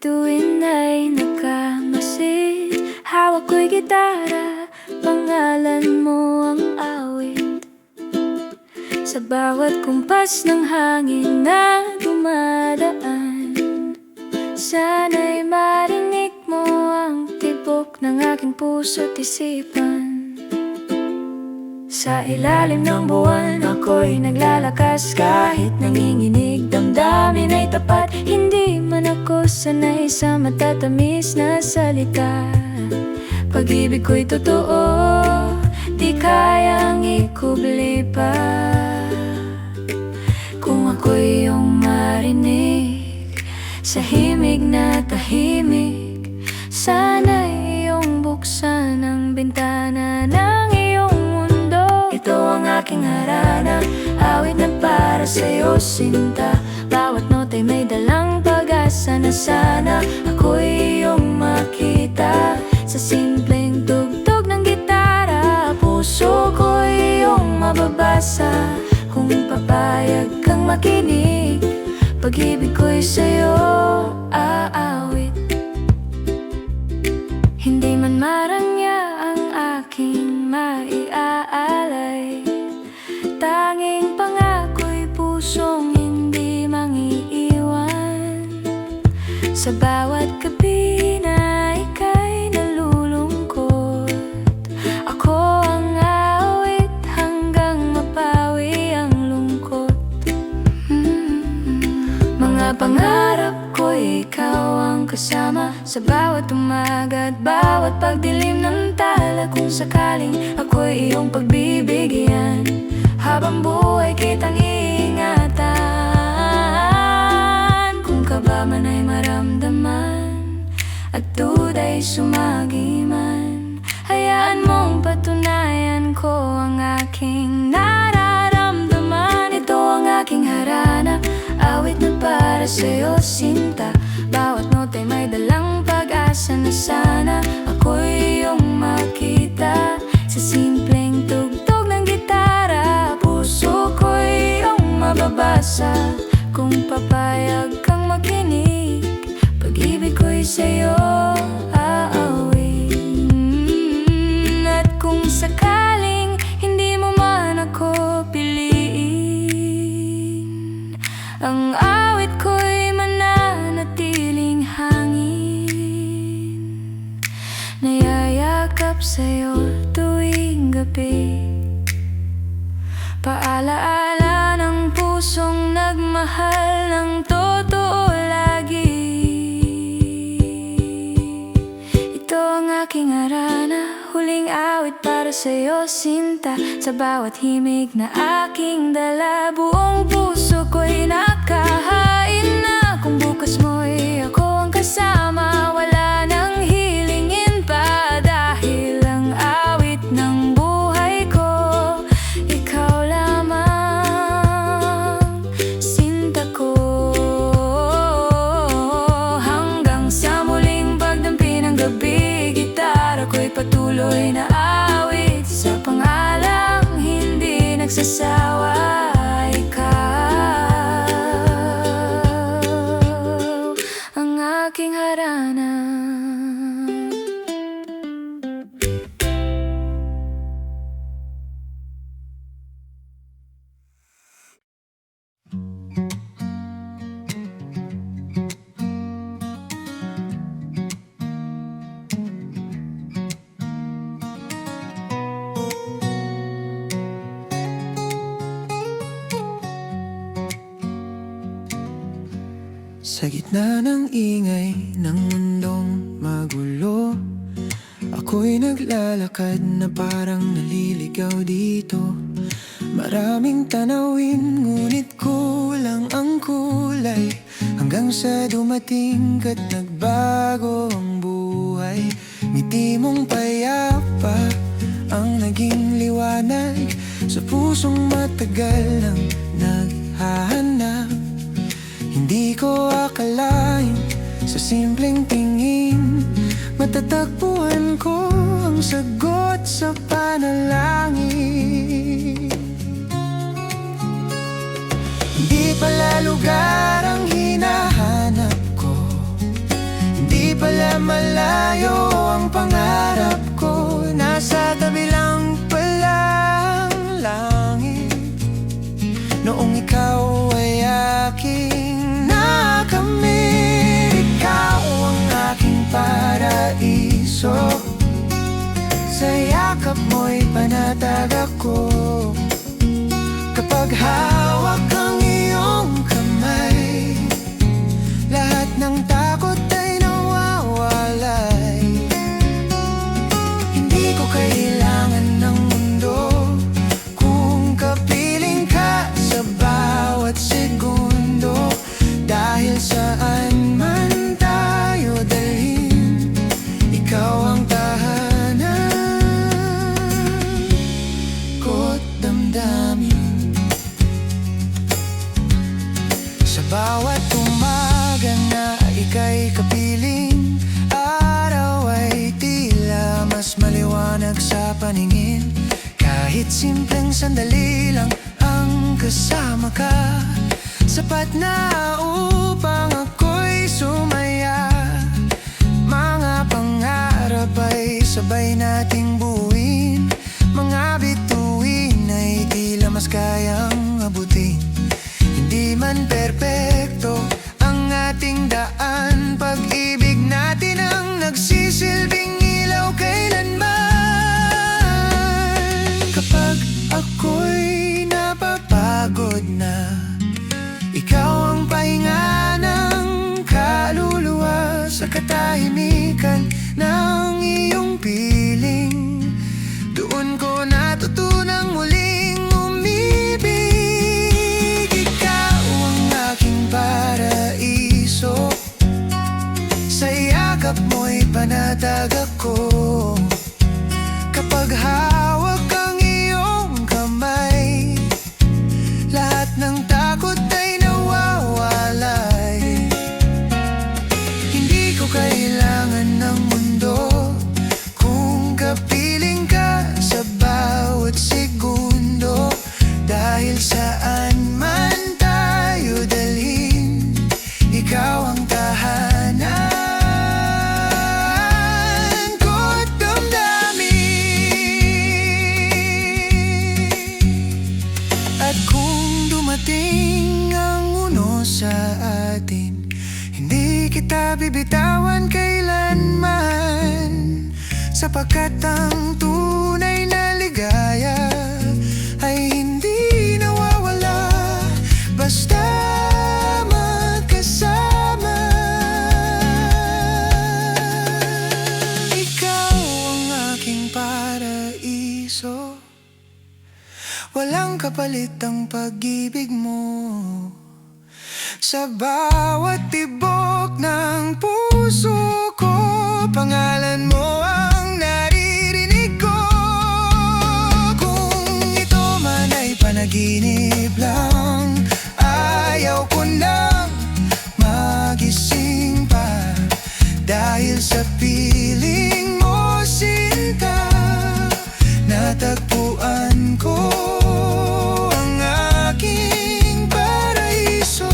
bituin ay nakamasid. Hawak ko'y gitara, pangalan mo ang awit. Sa bawat kumpas ng hangin na dumadaan, sana'y marinig mo ang tibok ng aking puso't isipan. Sa ilalim ng buwan ako'y naglalakas, kahit nanginginig damdamin ay tapat. Hindi man ako sanay sa matatamis na salita. Pag-ibig ko'y totoo, di kayang ikubli pa. Kung ako'y iyong marinig sa himig na tahimik, sana'y iyong buksan ang bintana ng iyong mundo. Ito ang aking harana, awit na para sa'yo sinta. Bawat nota'y may dalang pag-asa na sana ako'y iyong makita. Sa simpleng tugtog ng gitara, puso ko'y iyong mababasa. Kung papayag kang makinig, pag-ibig ko'y sa'yo aawit. Hindi man marangya ang aking maiaalay, tanging pangako'y pusong hindi mangiiwan. Sa bawat gabi na ika'y nalulungkot, ako ang awit hanggang mapawi ang lungkot. Mga pangarap ko'y ikaw ang kasama sa bawat umaga at bawat pagdilim ng tala. Kung sakaling ako'y iyong pagbibigyan, habang buhay kitang iingatan. Kung kaba man ay maramdaman at duda'y sumagi man, hayaan mong patunayan ko ang aking nararamdaman. Ito ang aking harana, awit na para sa'yo sinta. Bawat nota'y may dalang pag-asa na sana ako'y iyong makita. Sa simpleng tugtog ng gitara, puso ko'y iyong mababasa. Kung papayag kang makinig, pag-ibig ko'y sa'yo aawin. At kung sakaling hindi mo man ako piliin, ang awit ko'y mananatiling hangin, nayayakap sa'yo tuwing gabi. Paalaala ng pusong nagmahal ng totoo lagi. Ito ang aking harana, huling awit para sa'yo sinta. Sa bawat himig na aking dala, buong puso ko'y nakahain na. Kung bukas mo'y ako ang kasama, wala nang hilingin pa. Dahil ang awit ng buhay ko, ikaw lamang, sinta ko. Hanggang sa muling pagdampi ng gabi, gitara ko'y patuloy na awit. Sa pangalang hindi nagsasawa, ikaw ang aking harana. Sa gitna ng ingay ng mundong magulo, ako'y naglalakad na parang naliligaw dito. Maraming tanawin, ngunit kulang ang kulay. Hanggang sa dumating ka't nagbago ang buhay. Ngiti mong payapa ang naging liwanag sa pusong matagal nang naghahanap. Hindi ko akalain sa simpleng tingin, matatagpuan ko ang sagot sa panalangin. Hindi pala lugar ang hinahanap ko, malayo ang pangarap ko, nasa tabi lang palang langit. Noong ikaw ay aking nakamit, ikaw ang aking paraiso. Sa yakap mo'y panatag ako. Kapag hawak ang iyong kamay, lahat ng takot ay nawawalay. Hindi ko kailangan ng mundo kung kapiling ka sa bawat segundo. Dahil saan man tayo dalhin, ikaw ang tahanan ko't damdamin. Sa bawat umaga na ika'y kapiling, araw ay tila mas maliwanag sa paningin. Kahit simpleng sandali lang ang kasama ka, sapat na upang ako'y sumaya. Mga pangarap ay sabay nating buuin, mga bituin ay tila mas kayang abutin. Hindi man perpekto ang ating daan, pag-ibig natin ang nagsisilbing ilaw kailanman. Kapag ako'y napapagod na, ikaw ang pahinga ng kaluluwa. Sa katahimikan ng iyong piling, doon ko natutunang muling umibig. Ikaw ang aking paraiso, sa yakap mo'y panatag ako. Kapag hawak ang iyong kamay, lahat ng takot ay nawawalay. Hindi ko kailangan ng mundo kung kapiling ka sa bawat segundo. Dahil saan man tayo dalhin, ikaw ang tahanan ko't damdamin. At kung dumating ang unos sa atin, hindi kita bibitawan kailanman. Sapagkat ang tunay na ligaya ay hindi nawawala basta magkasama. Ikaw ang aking paraiso, walang kapalit ang pag-ibig mo. Sa bawat tibok ng puso ko, pangalan mo ang naririnig ko. Kung ito man ay panaginip lang, ayaw ko nang magising pa. Dahil sa piling mo, sinta, natagpuan ko ang aking paraiso.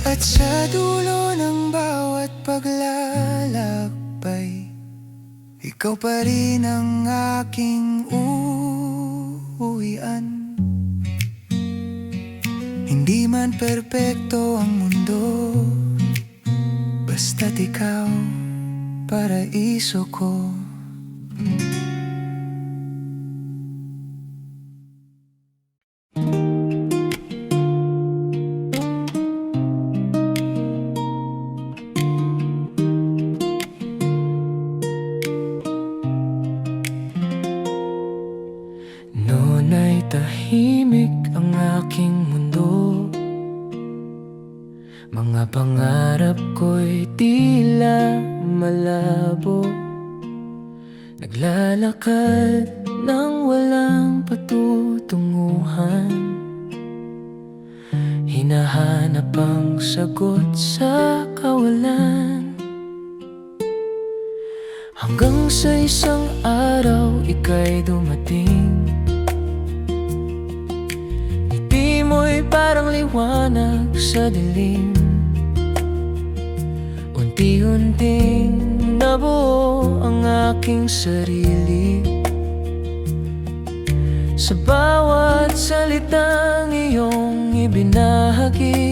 At sa dulo ng bawat paglalakbay, ikaw pa rin ang aking uuwian. Hindi man perpekto ang mundo, basta't ikaw, paraiso ko. Noon ay tahimik ang aking mundo, mga pangarap ko'y tila malabo. Naglalakad ng walang patutunguhan, hinahanap ang sagot sa kawalan. Hanggang sa isang araw ika'y dumating. Ngiti mo'y parang liwanag sa dilim. Unti-unting nabuo ang aking sarili. Sa bawat salitang iyong ibinahagi,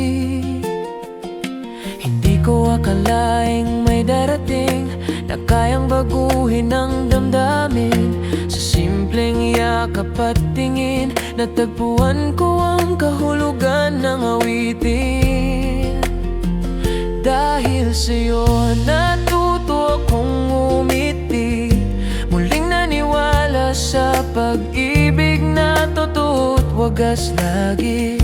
hindi ko akalaing may darating na kayang baguhin ang damdamin. Sa simpleng yakap at tingin, natagpuan ko ang kahulugan ng awitin. Dahil sa'yo natuto akong umiti, muling naniwala sa pag-ibig na totoo't wagas lagi.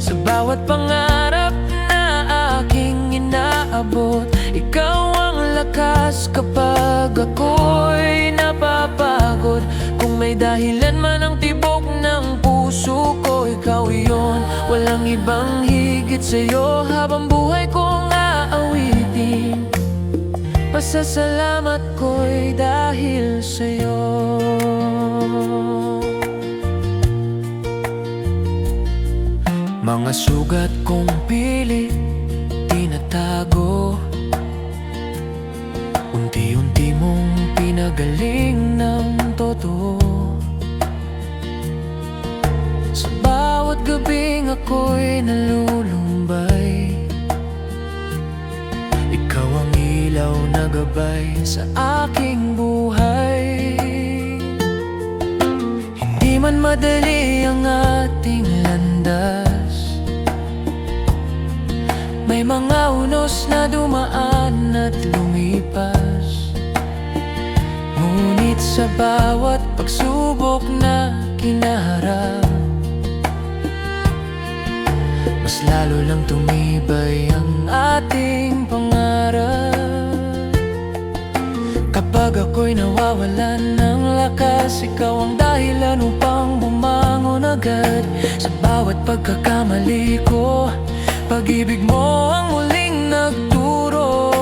Sa bawat pangarap na aking inaabot, ikaw ang lakas kapag ako'y napapagod. Kung may dahilan man ang tibok ng puso ko, ikaw iyon. Walang ibang higit sa'yo, habang buhay kong aawitin. Pasasalamat ko'y dahil sa'yo. Mga sugat kong pilit tinatago, unti-unti mong pinagaling ng totoo. Sa bawat gabing ako'y nalulumbay, ikaw ang ilaw na gabay sa aking buhay. Hindi man madali ang ating landas, may mga unos na dumaan at lumipas. Ngunit sa bawat pagsubok na kinaharap, mas lalo lang tumibay ang ating pangarap. Kapag ako'y nawawalan ng lakas, ikaw ang dahilan upang bumangon agad. Sa bawat pagkakamali ko, pag-ibig mo ang muling nagturo.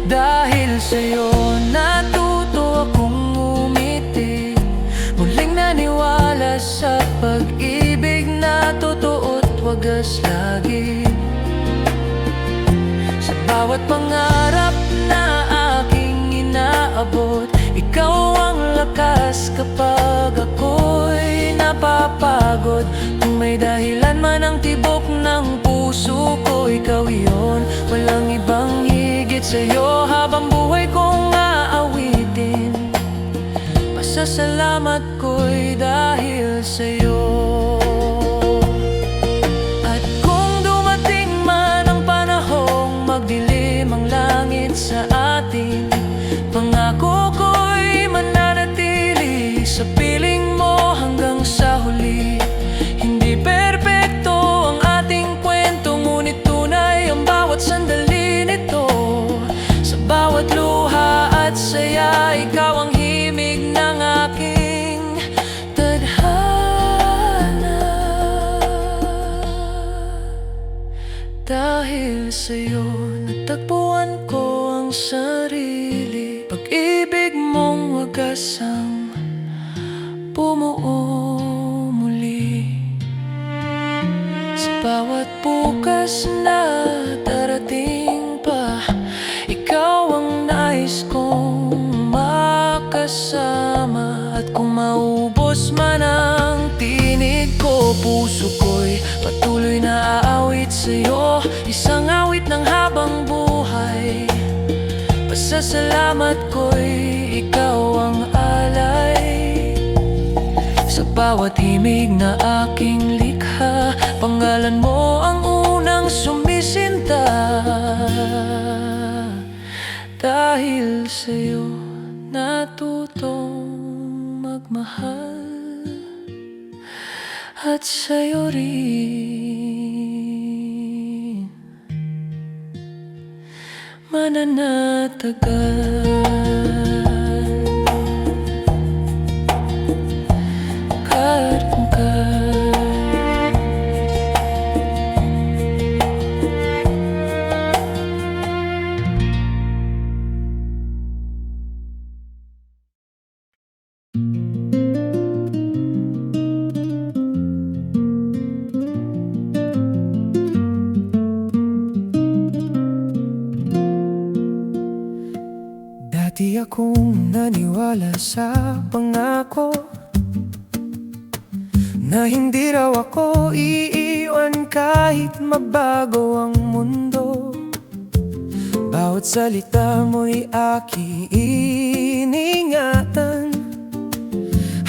Dahil sa'yo natuto akong umiti, muling naniwala sa pag-ibig na totoo't wagas lagi. Sa bawat pangarap na aking inaabot, ikaw ang lakas kapag ako'y napapagod. Kung may dahilan man ang tibok ng puso ko, ikaw iyon. Walang ibang higit sa'yo, habang buhay kong aawitin. Pasasalamat ko'y dahil sa'yo. At kung dumating man ang panahong magdilim ang langit sa atin, pangako ko'y mananatili sa piling mo hanggang sa huli. Hindi perpekto ang ating kwento, ngunit tunay ang bawat sandali nito. Sa bawat luha at saya, ikaw ang himig ng aking tadhana. Dahil sa'yo natagpuan ko ang sarili, pag-ibig mong wagas ang bumuo muli. Sa bawat bukas na darating pa, ikaw ang nais kong makasama. At kung maubos man ang tinig ko, puso ko'y patuloy na aawit sa'yo. Isang awit ng habang buhay, pasasalamat ko'y ikaw ang alay. Sa bawat himig na aking likha, pangalan mo ang unang sumisinta. Dahil sa'yo natutong magmahal, at sa'yo rin mananatagal. Dati akong naniwala sa pangako na hindi raw ako iiwan kahit mabago ang mundo. Bawat salita mo'y aking iningatan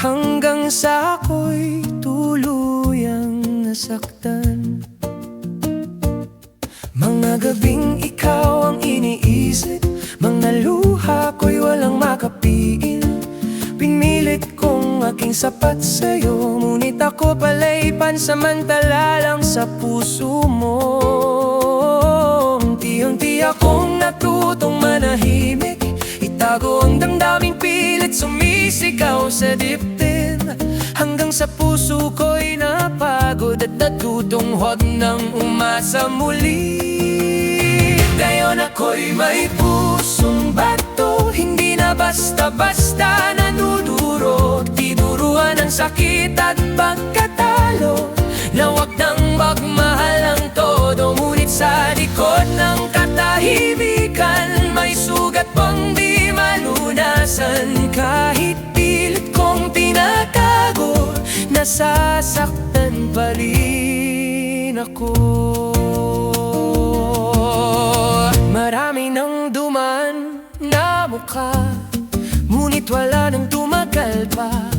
hanggang sa ako'y tuluyang nasaktan. Mga gabing ikaw ang iniisip, mga luha ko'y walang makapiin. Pinilit kong aking sapat sa'yo, ngunit ako pala'y pansamantala lang sa puso mo. Unti-unti akong natutong manahimik, itago ang damdaming pilit sumisigaw sa dibdib, hanggang sa puso ko'y napagod at natutong huwag nang umasa muli. Ngayon ako'y may pusong bato, hindi na basta-basta nanudurog. Tinuruan ng sakit at pagkatalo, na huwag nang magmahal ng todo. Ngunit sa likod ng katahimikan, may sugat pang di malunasan. Kahit pilit kong tinatago, nasasaktan pa rin ako. Marami nang duman na mukha, ngunit wala nang tumagal pa.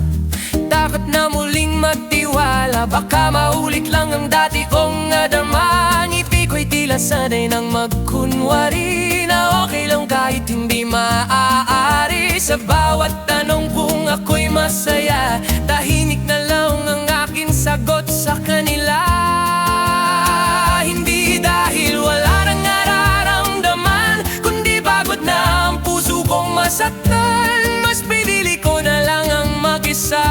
Takot na muling magtiwala, baka maulit lang ang dati kong nadama. Ngiti ko'y tila sanay nang magkunwari na okay lang kahit hindi maaari. Sa bawat tanong kung ako'y masaya, tahimik na lang ang aking sagot sa kanila. Hindi dahil wala nang nararamdaman, kundi pagod na ang puso kong masaktan. Mas pinili ko na lang ang mag-isa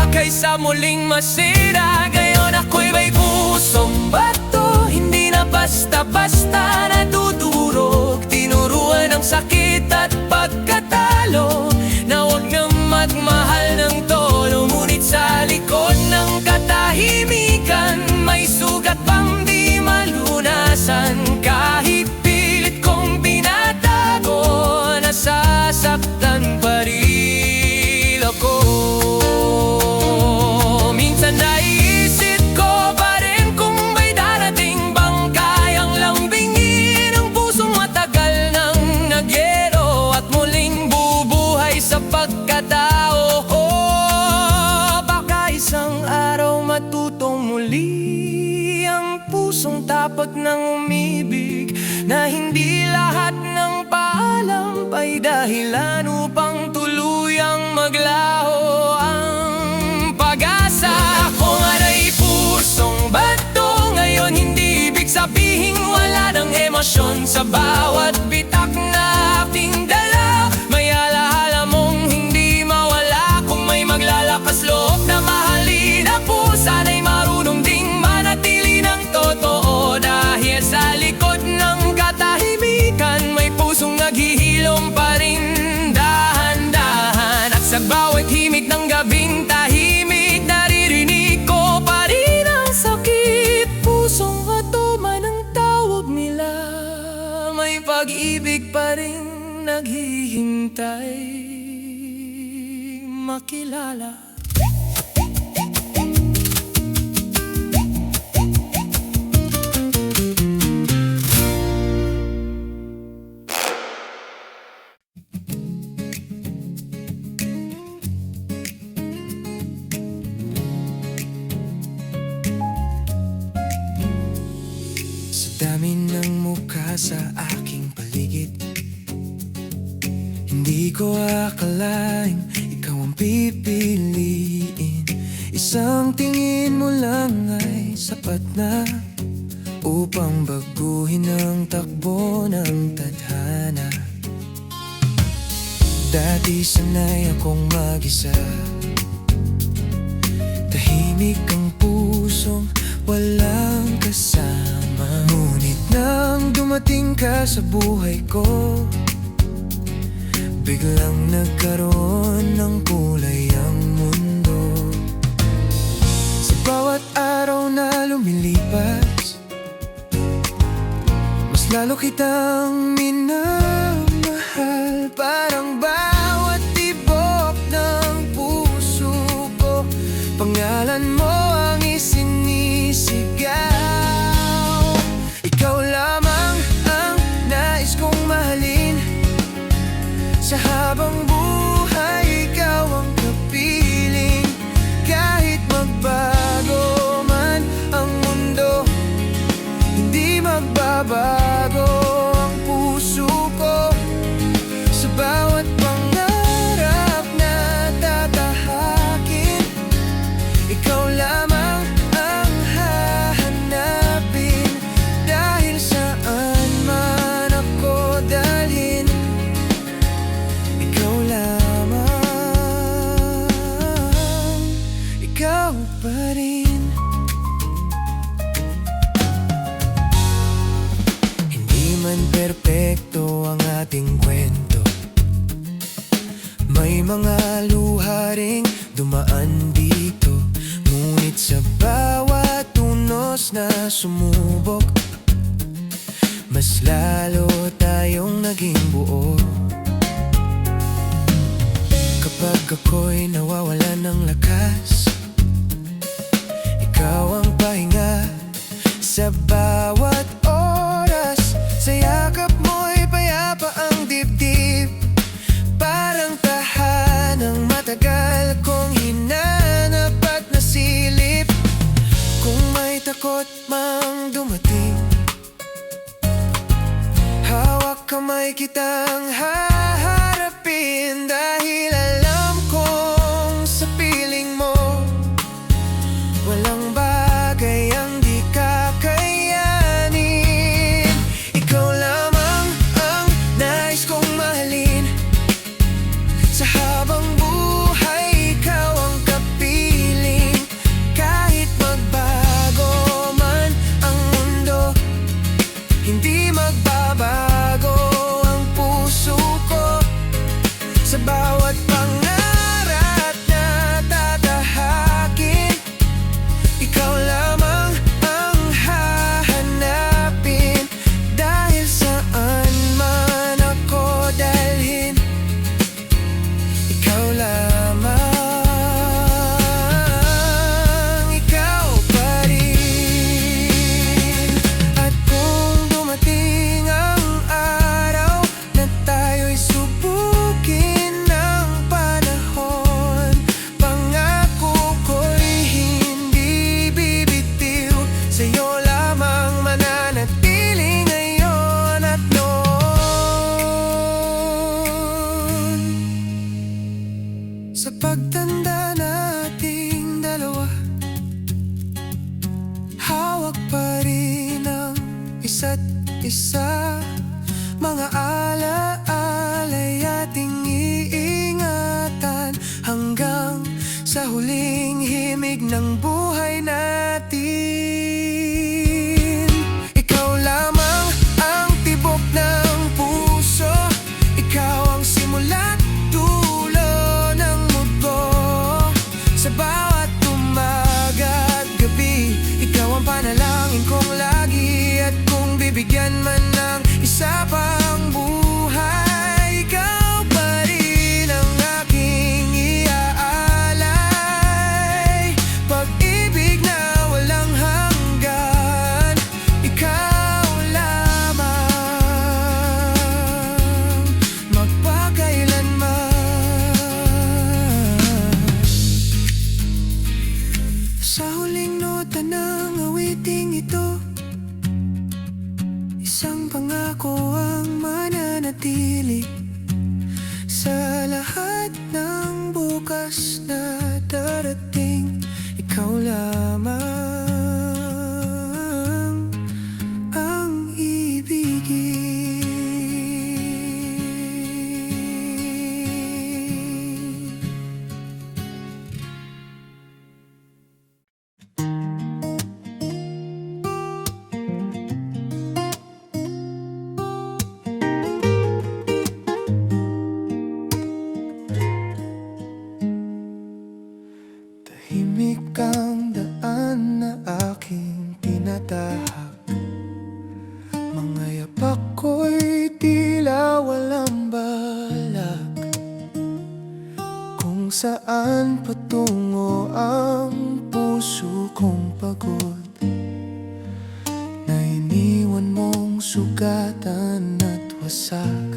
kaysa muling masira. Ngayon ako'y may pusong bato, hindi na basta-basta natuturo. Tinuruan ng sakit at pagkatalo, na huwag na magmahal ng todo. Ngunit sa likod ng katahimikan, may sugat pang di malunasan. Kahit pilit kong pinatago, nasasaktan pa rin ako. Minsan naisip ko pa rin kung may darating bang kayang lambingin ang pusong matagal nang nagyero at muling bubuhay sa pagkatao. Baka isang araw matutong muli ang pusong tapat ng umibig, na hindi lahat ng paalam ay dahilan upang tuluyang maglaho ang pag-asa. Ako nga na'y pusong bato ngayon, hindi ibig sabihin wala ng emosyon. Sa bawat bitak na ating dala, may alaala mong hindi mawala. Kung may maglalakas loob na mahalin ako, sana'y marunong ding manatili ng totoo. Dahil sa likod ng katahimikan, may pusong naghihilom pa rin dahan-dahan. At sa bawat himig ng gabing tahimik, naririnig ko pa rin ang sakit. Pusong bato man ang tawag nila, may pag-ibig pa rin naghihintay makilala. Dami ng mukha sa aking paligid, hindi ko akalaing ikaw ang pipiliin. Isang tingin mo lang ay sapat na upang baguhin ang takbo ng tadhana. Dati sanay akong mag-isa, tahimik ang pusong walang kasama. Ngunit nang dumating ka sa buhay ko, biglang nagkaroon ng kulay ang mundo. Sa bawat araw na lumilipas, mas lalo kitang minamahal. man perpekto ang ating kwento, may mga luha ring dumaan dito. Ngunit sa bawat tunos na sumubok, mas lalo tayong naging buo. Kapag ako'y nawawalan ng lakas, ikaw ang pahinga sa bawat oras. Sa yakap mo'y payapa ang dibdib, parang tahanang matagal kong hinanap at nasilip. Kung may takot mang dumating, hawak kamay kitang haharapin. Dahil alam kong sa piling mo, walang bagay ang di kakayanin. Ikaw lamang ang nais kong mahalin. Sa habang buhay, ikaw ang kapiling. Kahit magbago man ang mundo, hindi magbabago ang puso ko. Sa bawat pangarap na tatahakin, ikaw lamang ang hahanapin. Dahil saan man ako dalhin, ikaw lamang, ikaw pa rin. At kung dumating ang araw na tayo'y subukin ng panahon, pangako ko'y hindi bibitiw. Sa'yo lamang mananatili ngayon at noon. Sa pagtanda nating dalawa, hawak pa rin ang isa't isa. Mga alaala'y ating iingatan hanggang sa huling himig ng buhay natin. Ikaw lamang ang tibok ng puso, ikaw ang simula't dulo ng mundo. Sa bawat umaga at gabi, ikaw ang panalangin kong lagi. At kung bibigyan man ng isa pang buhay, ikaw pa rin ang aking iaalay. Pag-ibig na walang hanggan, ikaw lamang, magpakailanman. Sa huling nota ng awiting ito, isang pangako ang mananatili. Sa lahat ng bukas na darating, ikaw lamang ang ibigin. Tahimik ang daan na aking tinatahak, mga yapak ko'y tila walang balak. Kung saan patungo ang puso kong pagod, na iniwan mong sugatan at wasak.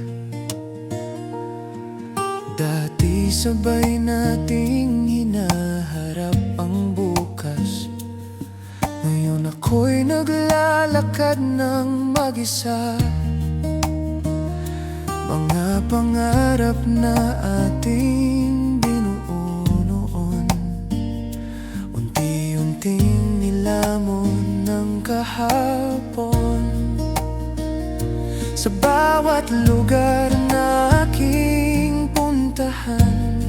Dati sabay nating hinaharap ang bukas, ngayon ako'y naglalakad ng mag-isa. Mga pangarap na ating binuo noon, unti-unting nilamon ng kahapon. Sa bawat lugar na aking puntahan,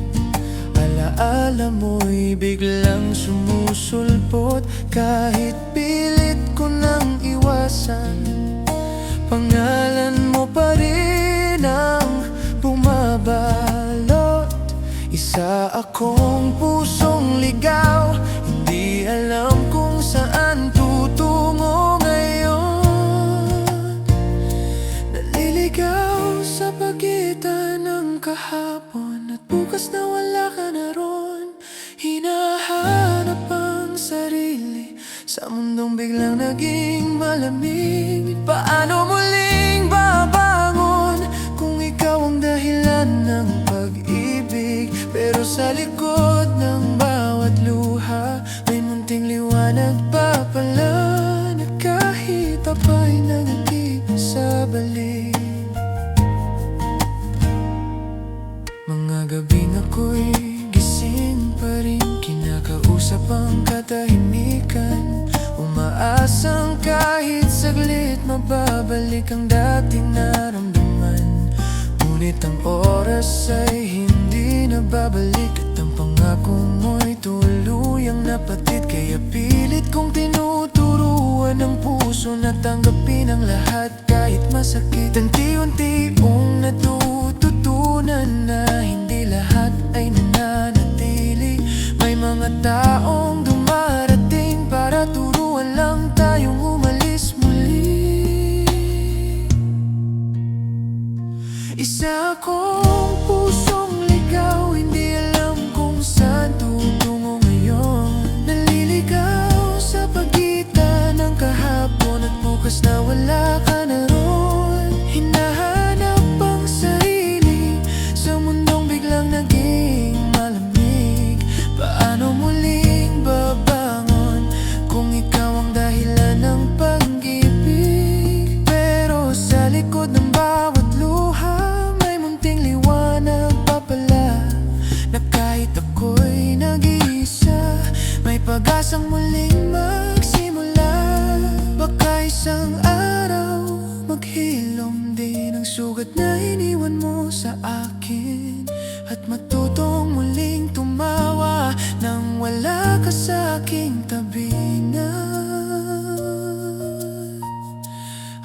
alaala mo'y biglang sumusulpot. Kahit pilit ko nang iwasan, pangalan pa rin ang bumabalot. Isa akong pusong ligaw, hindi alam kung saan tutungo ngayon. Naliligaw sa pagitan ng kahapon at bukas na wala ka na ron. Hinahanap ang sarili sa mundong biglang naging malamig. Paano muling babangon kung ikaw ang dahilan ng pag-ibig? Pero sa likod ng bawat luha may munting liwanag pa pala, na kahit apa'y nangatid sa balik. Mga gabing ako'y gising pa rin, kinakausap ang katahimikan, umaasang kahit saglit mababalik ang dating naramdaman. Ngunit ang oras ay hindi nababalik, at ang pangako mo'y tuluyang napatid. Kaya pilit kong tinuturuan ng puso na tanggapin ang lahat kahit masakit. Unti-unti-ung natututunan na hindi lahat ay nananatili. May mga taong dumarating para turuan lang tayong umalis muli. Isa akong pusong ligaw, hindi alam kung saan tutungo ngayon. Naliligaw sa pagitan ng kahapon at bukas na wala ka na ron. Hinahanap ang sarili sa mundong biglang naging malamig. Paano muling babangon kung ikaw ang dahilan ng pag-ibig? Pero sa likod ng bawat luha may munting liwanag pa pala, na kahit ako'y nag-iisa may pag-asang muling magsimula. Baka isang araw maghilom din ang sugat na iniwan mo sa akin, at matutong muling tumawa nang wala ka sa aking tabi na.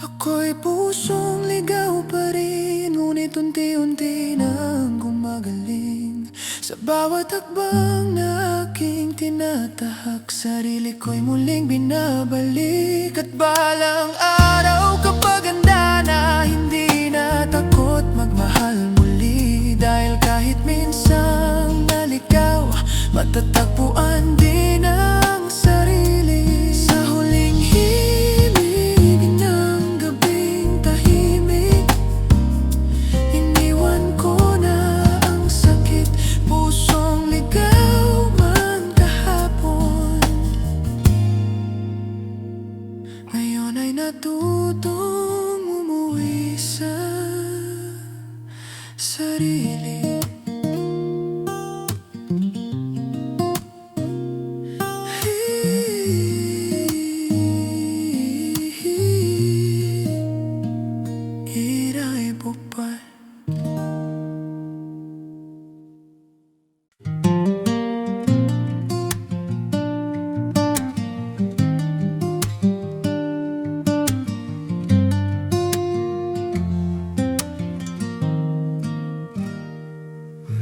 Ako'y pusong ligaw pa rin, ngunit unti-unti nang gumagaling. Sa bawat hakbang na aking tinatahak, sarili ko'y muling binabalik. At balang araw kapag handa na, hindi na takot magmahal muli. Dahil kahit minsang naligaw, matatagpuan din ang sarili. Sa huling himig ng gabing tahimik, iniwan ko na ang sakit. Pusong ligaw man kahapon, ngayon ay natutong umuwi sa sarili. Iray bukpal.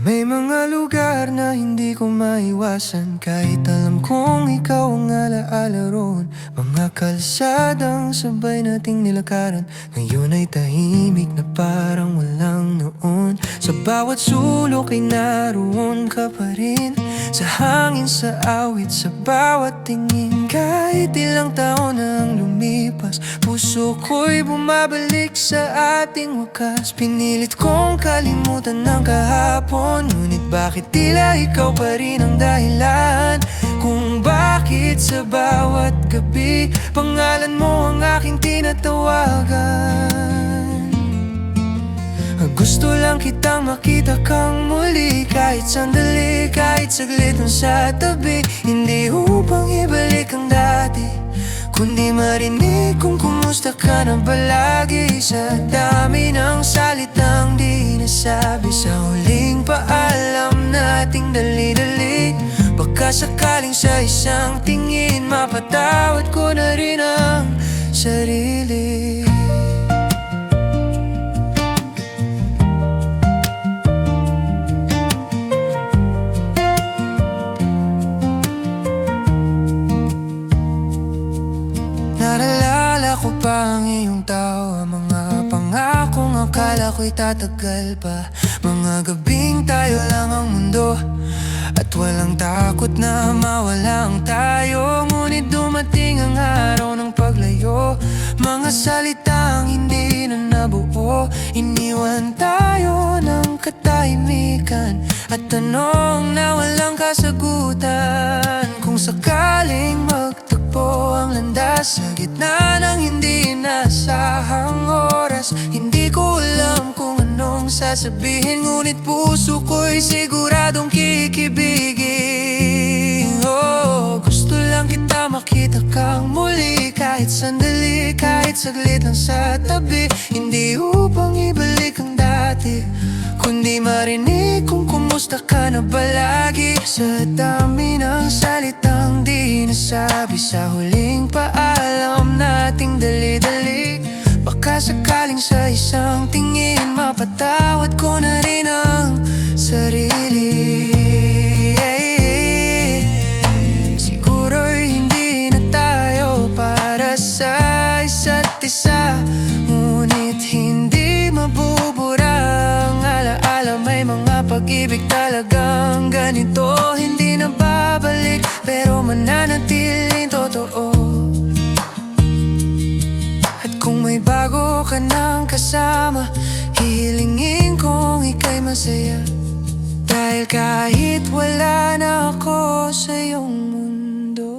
May mga lugar na hindi ko maiwasan, kahit alam kong ikaw ang alaala roon. Mga kalsadang sabay nating nilakaran, ngayon ay tahimik na parang walang noon. Sa bawat sulok ay naroon ka pa rin, sa hangin, sa awit, sa bawat tingin. Kahit ilang taon ang lumipas, puso ko'y bumabalik sa ating wakas. Pinilit kong kalimutan ng kahapon, ngunit bakit tila ikaw pa rin ang dahilan kung bakit sa bawat gabi pangalan mo ang aking tinatawagan. Gusto lang kitang makita kang muli, kahit sandali, kahit saglit lang sa tabi. Hindi upang ibalik ang dati, kundi marinig kung kumusta ka na ba lagi. Sa dami ng salitang di nasabi, sa huling paalam nating dali-dali, baka sakaling sa isang tingin mapatawad ko na rin ang sarili. akala ko'y tatagal pa. Mga gabing tayo lang ang mundo, at walang takot na mawala ang tayo. Ngunit dumating ang araw ng paglayo, mga salitang hindi na nabuo. Iniwan tayo ng katahimikan, at tanong na walang kasagutan. Kung sakaling magtagpo ang landas sa gitna ng hindi inasahang oras, hindi ko alam kung anong sasabihin, ngunit puso ko'y siguradong kikibigin. Oh, gusto lang kita makita kang muli, kahit sandali, kahit saglit lang sa tabi. Hindi upang ibalik ang dati, kundi marinig kung kumusta ka na ba lagi. Sa dami ng salitang di nasabi, sa huling paalam nating dali-dali, baka sakaling sa isang tingin mapatawad ko na rin ang sarili. Siguro'y hindi na tayo para sa isa't isa, ngunit hindi mabubura ang alaala. May mga pag-ibig talagang ganito, hindi na babalik, pero mananatiling totoo. At kung may bago ka ng kasama, hihilingin kong ika'y masaya, dahil kahit wala na ako sa iyong mundo,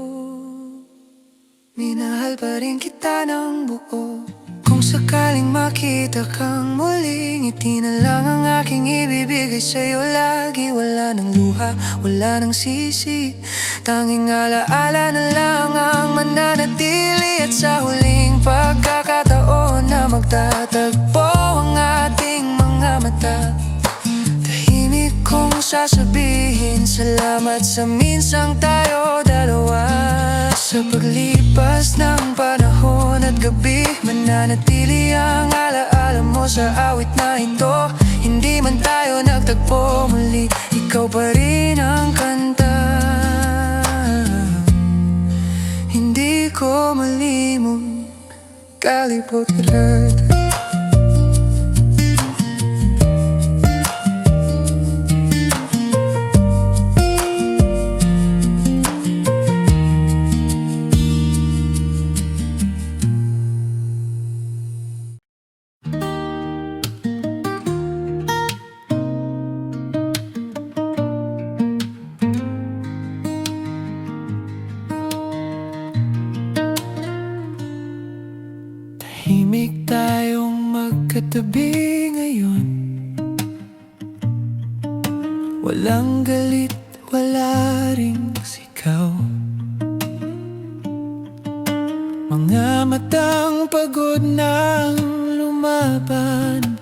minahal pa rin kita ng buo. Kung sakaling makita kang muli, ngiti na lang ang aking ibibigay sa'yo lagi. Wala ng luha, wala ng sisi, tanging alaala na lang ang mananatili. At sa huling pagkakataon na magtatagpo ang ating mga mata, tahimik kong sasabihin salamat sa minsang tayo dalawa. Sa paglipas ng panahon at gabi, mananatili ang alaala mo sa awit na ito. Hindi man tayo nagtagpo muli, ikaw pa rin ang kanta. Hindi ko malimong kalimutan. Tahimik tayong magkatabi ngayon, walang galit, wala ring sigaw. Mga matang pagod nang lumaban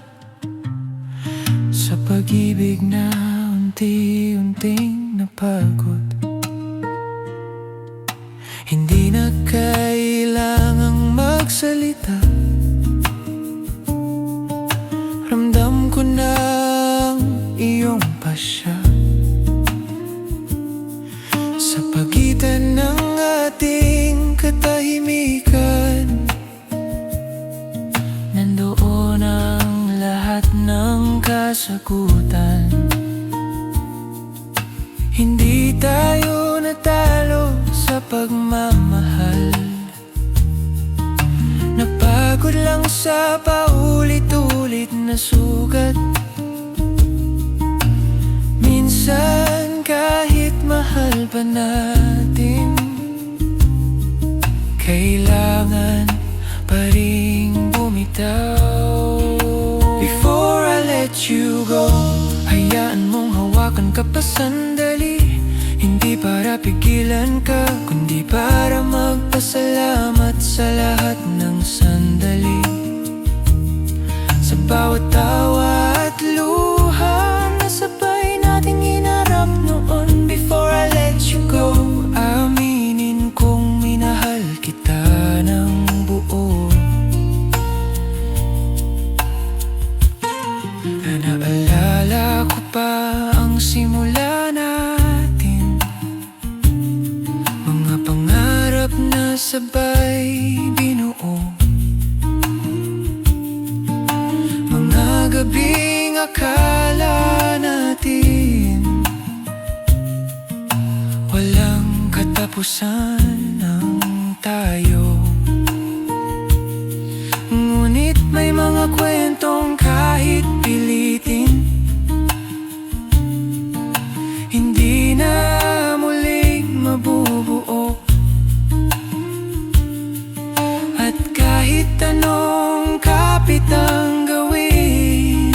sa pag-ibig na unti-unting napagod. Hindi na kailangang magsalita, ramdam ko na ang iyong pasya sa pagitan ng ating katahimikan. Nandoon ang lahat ng kasagutan. Hindi tayo natalo sa pagmamahal, napagod lang sa paulit-ulit na sugat. Minsan kahit mahal pa natin, kailangan pa ring bumitaw. Before I let you go, hayaan mong hawakan ka pa sandali. Hindi para pigilan ka, kundi para magpasalamat sa lahat ng sandali. Sa bawat tawa at luha na sabay nating inarap noon. Before I let you go, aminin kong minahal kita ng buo. Naalala ko pa ang simula natin, mga pangarap na sabay binuo, mga akala natin walang katapusan ang tayo. Ngunit may mga kwentong kahit pilitin hindi na muling mabubuo. At kahit anong kapit ang gawin,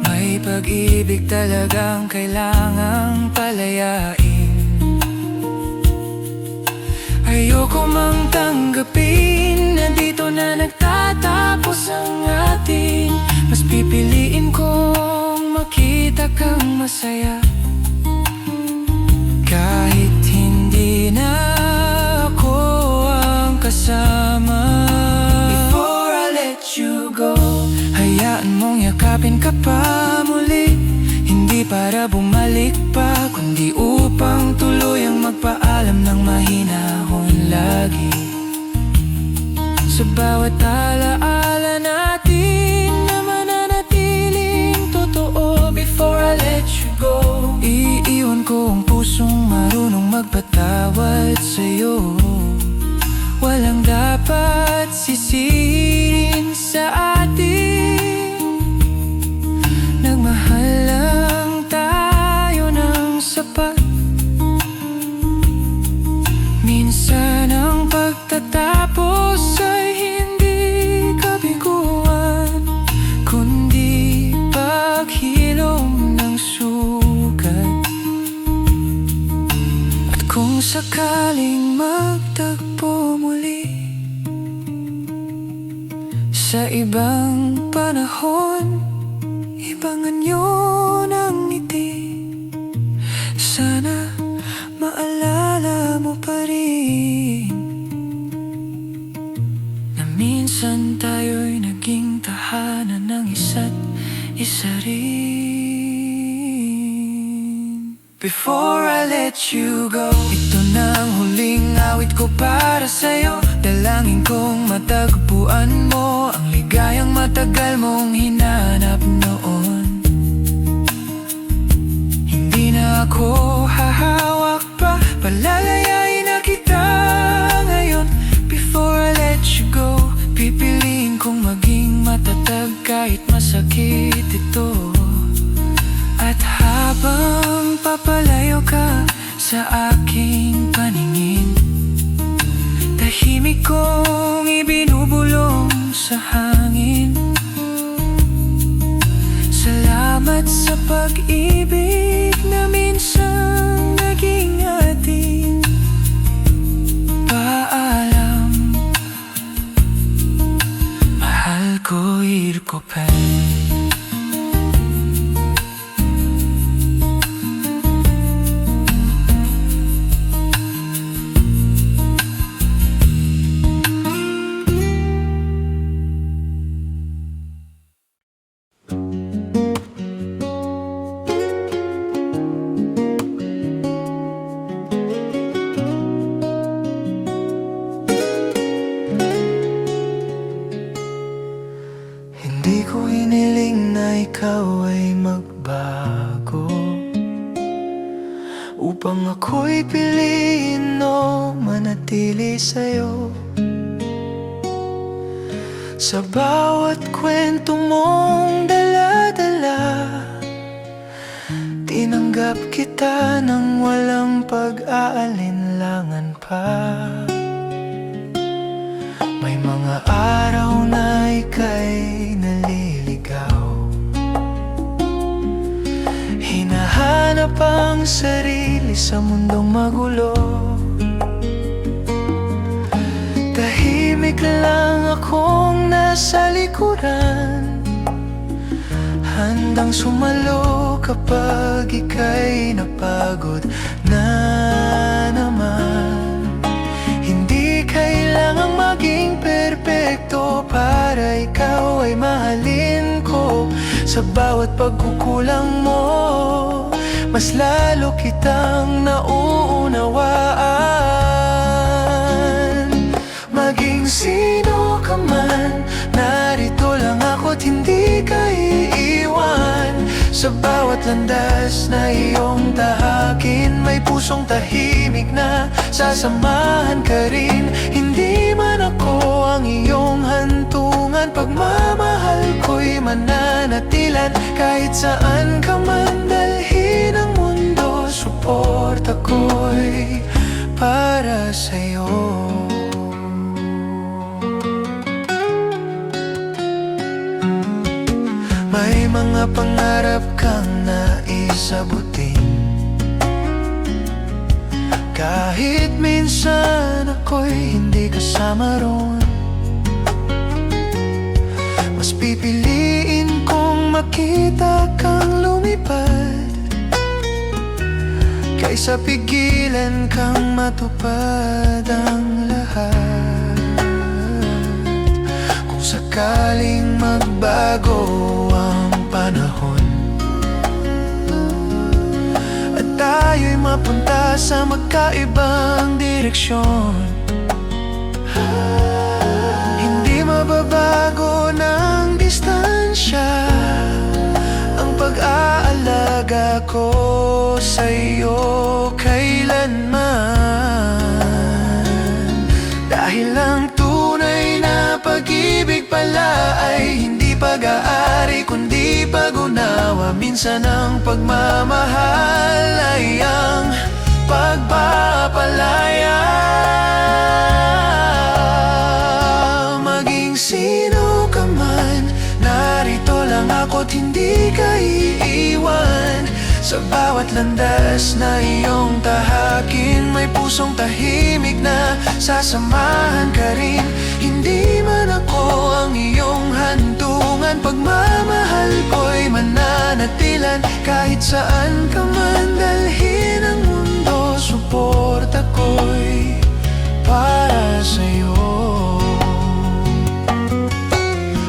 may pag-ibig talagang kailangang palayain. Ayoko mang tanggapin na dito na nagtatapos ang atin. Mas pipiliin kong makita kang masaya kahit hindi na ako ang kasama. Before I let you go, hayaan mong yakapin ka pa muli. Hindi para bumalik pa, kundi upang tuluyang magpaalam ng mahinahon lagi. Sa bawat alaala natin na mananatiling totoo. Before I let you go, iiwan ko ang pusong marunong magpatawad sa'yo. Walang dapat sisihin sa atin. Nagmahal lang tayo ng sapat. Minsan ang pagtatapos ay hindi kabiguan, kundi paghilom ng sugat. At kung sakaling magtagpo muli sa ibang panahon, ibang anyo ng ngiti, sana maalala mo pa rin na minsan tayo'y naging tahanan ng isa't isa rin. Before I let you go, ito na ang huling awit ko para sa'yo. Dalangin kong matagpuan mo ang ligayang matagal mong hinanap noon. Hindi na ako hahawak pa, palalayain na kita ngayon. Before I let you go, pipiliin kong maging matatag kahit masakit ito. At habang papalayo ka sa aking paningin, tahimik kong ibinubulong sa hangin. Salamat sa pag-ibig na minsan naging atin. Paalam, mahal ko, Irkopen. Hindi ko hiniling na ikaw ay magbago, upang ako'y piliin o manatili sa'yo. Sa bawat kwento mong dala-dala, tinanggap kita nang walang pag-aalinlangan pa. May mga araw na ika'y naliligaw, hinahanap ang sarili sa mundong magulo. Tahimik lang akong nasa likuran, handang sumalo kapag ika'y napagod na naman. Hindi kailangang maging perpekto para ikaw ay mahalin ko. Sa bawat pagkukulang mo, mas lalo kitang nauunawaan. Maging sino ka man, narito lang ako't hindi ka iiwan. Sa bawat landas na iyong tahakin, may pusong tahimik na sasamahan ka rin. Hindi man ako ang iyong hantungan, pagmamahal ko'y mananatilan. Kahit saan ka man dalhin ang mundo, suporta ko'y para sa'yo. May mga pangarap kang naisabutin, kahit minsan ako'y hindi kasama ron. Mas pipiliin kong makita kang lumipad, kaysa pigilan kang matupad ang lahat. Kung sakaling magbago ang panahon at tayo'y mapunta sa magkaibang direksyon, hindi mababago ng distansya ang pag-aalaga ko sa'yo kailanman. Dahil ang tunay na pag-ibig pala ay hindi pag-aari kundi pag-unawa. Minsan ang pagmamahal ay ang pagpapalaya. Maging sino ka man, narito lang ako't hindi ka iiwan. Sa bawat landas na iyong tahakin, may pusong tahimik na sasamahan ka rin. Hindi man ako ang iyong hantungan, pagmamahal ko'y mananatilan. Kahit saan ka man dalhin ang mundo, suporta ko'y para sa'yo.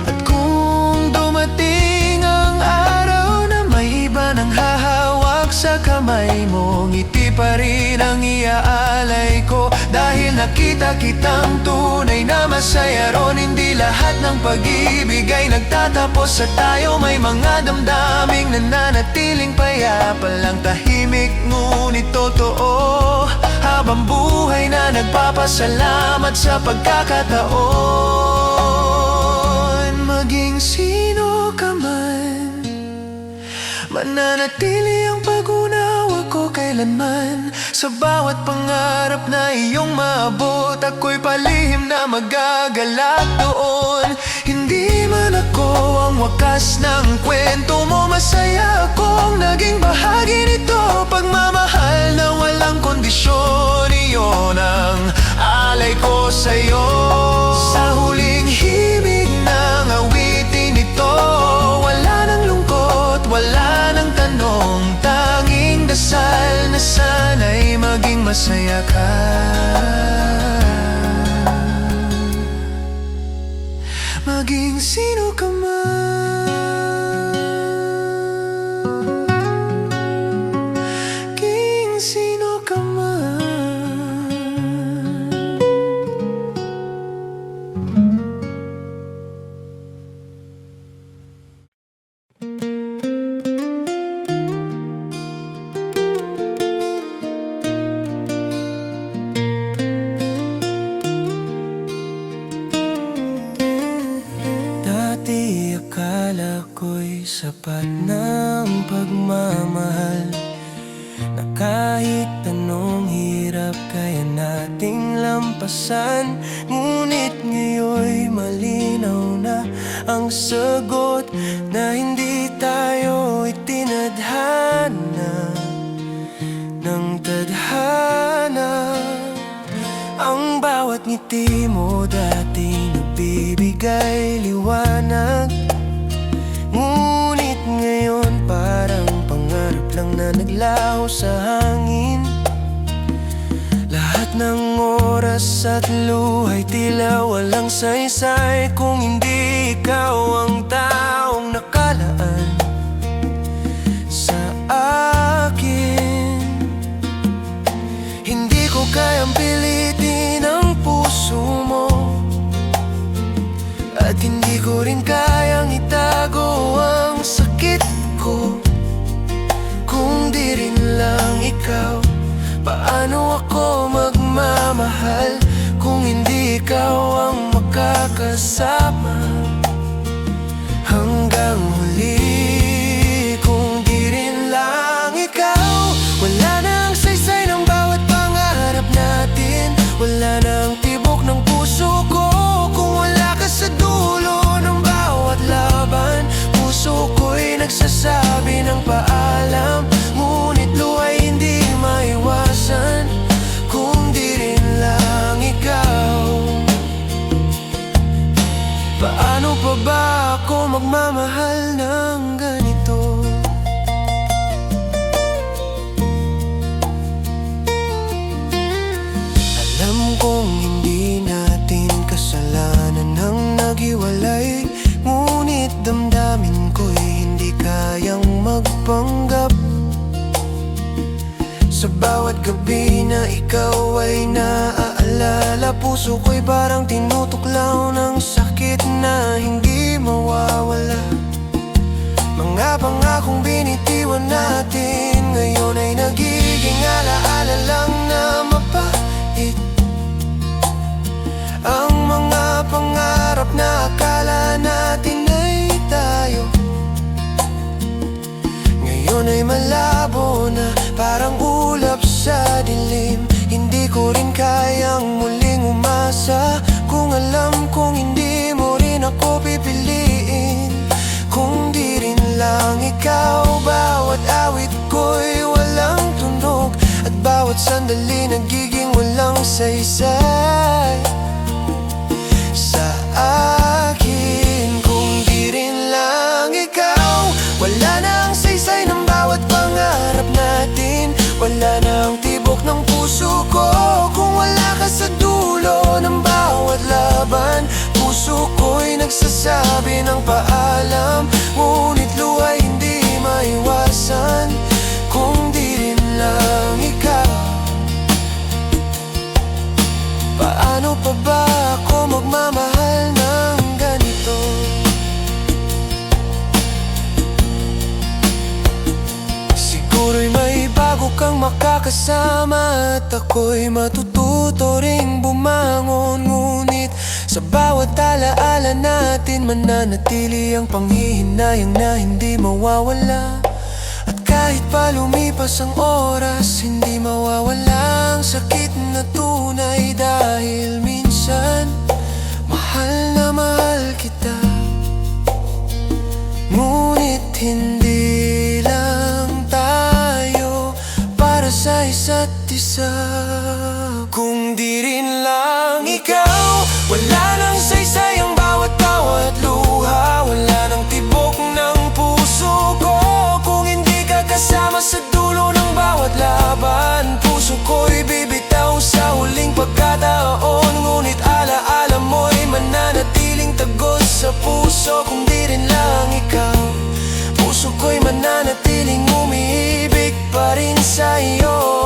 At kung dumating ang araw na may iba nang hahawak sa kamay mo, ngiti pa rin ang iaalay ko. Dahil nakita kitang tunay na masaya ron. Hindi lahat ng pag-ibig ay nagtatapos at tayo may mga damdaming nananatiling payapa lang. Tahimik ngunit totoo, habang buhay na nagpapasalamat sa pagkakataon. Maging sino ka man, mananatili ang pag-unawa ko kailanman. Sa bawat pangarap na iyong maabot, ako'y palihim na magagalak doon. Hindi man ako ang wakas ng kwento mo, masaya akong naging bahagi nito. Pagmamahal na walang kondisyon, iyon ang alay ko sa'yo. Sa huling himig ng awitin ito, wala nang lungkot, wala nang tanong, tanging dasal na sana'y maging masaya ka. Maging sino ka man, maging sino ka man. Dati akala ko'y sapat ng pagmamahal, na kahit anong hirap kaya nating lampasan. Ngunit ngayon'y malinaw na ang sagot, na hindi tayo itinadhana ng tadhana. Ang bawat ngiti mo dati nagbibigay liwanag, ngunit ngayon parang pangarap lang na naglaho sa hangin. Lahat ng oras at luhay tila walang saysay, kung hindi ikaw ang taong nakalaan sa akin. Hindi ko kayang pilitin ang puso mo, at hindi ko rin kayang itago ang sakit ko. ikaw? Paano ako magmamahal kung hindi ikaw ang makakasama? Hanggang huli, kung di rin lang ikaw, wala nang saysay ng bawat pangarap natin. Wala nang tibok ng puso ko kung wala ka sa dulo ng bawat laban. Puso ko'y nagsasabi ng paalam, ngunit luwa'y hindi maiwasan kung di rin lang ikaw. Paano pa ba ako magmamahal ng ganito? Alam kong hindi natin kasalanan ang naghiwalay, ngunit damdamin ko'y hindi kayang magpanggap. Sa bawat gabi na ikaw ay naaalala, puso ko'y parang tinutuklaw ng sakit na hindi mawawala. Mga pangakong binitiwan natin, ngayon ay nagiging alaala lang na mapait. Ang mga pangarap na akala natin ay tayo, ngayon ay malabo na, parang ulap sa dilim. Hindi ko rin kayang muling umasa kung alam kong hindi mo rin ako pipiliin. Kung di rin lang ikaw, bawat awit ko'y walang tunog, at bawat sandali nagiging walang saysay sa akin. Kung di rin lang ikaw, wala nang saysay ng bawat pangarap natin. Wala nang tibok ng puso ko kung wala ka sa dulo ng bawat laban. Puso ko'y nagsasabi ng paalam, ngunit luwa'y hindi maiwasan kung di rin lang ikaw. Paano pa ba ako magmamahal ng ganito? Siguro'y may bago kang makakasama, at ako'y matututo ring bumangon. Ngunit sa bawat alaala natin, mananatili ang panghihinayang na hindi mawawala. At kahit pa lumipas ang oras, hindi mawawala ang sakit na tunay. Dahil minsan, mahal na mahal kita, ngunit hindi lang tayo para sa isa't isa. Kung di rin lang ikaw, wala nang saysay ang bawat luha. Wala nang tibok ng puso ko kung hindi ka kasama sa dulo ng bawat laban. Puso ko'y bibitaw sa huling pagkataon, ngunit alaala mo'y mananatiling tagos sa puso. Kung di rin lang ikaw, puso ko'y mananatiling umiibig pa rin sa'yo.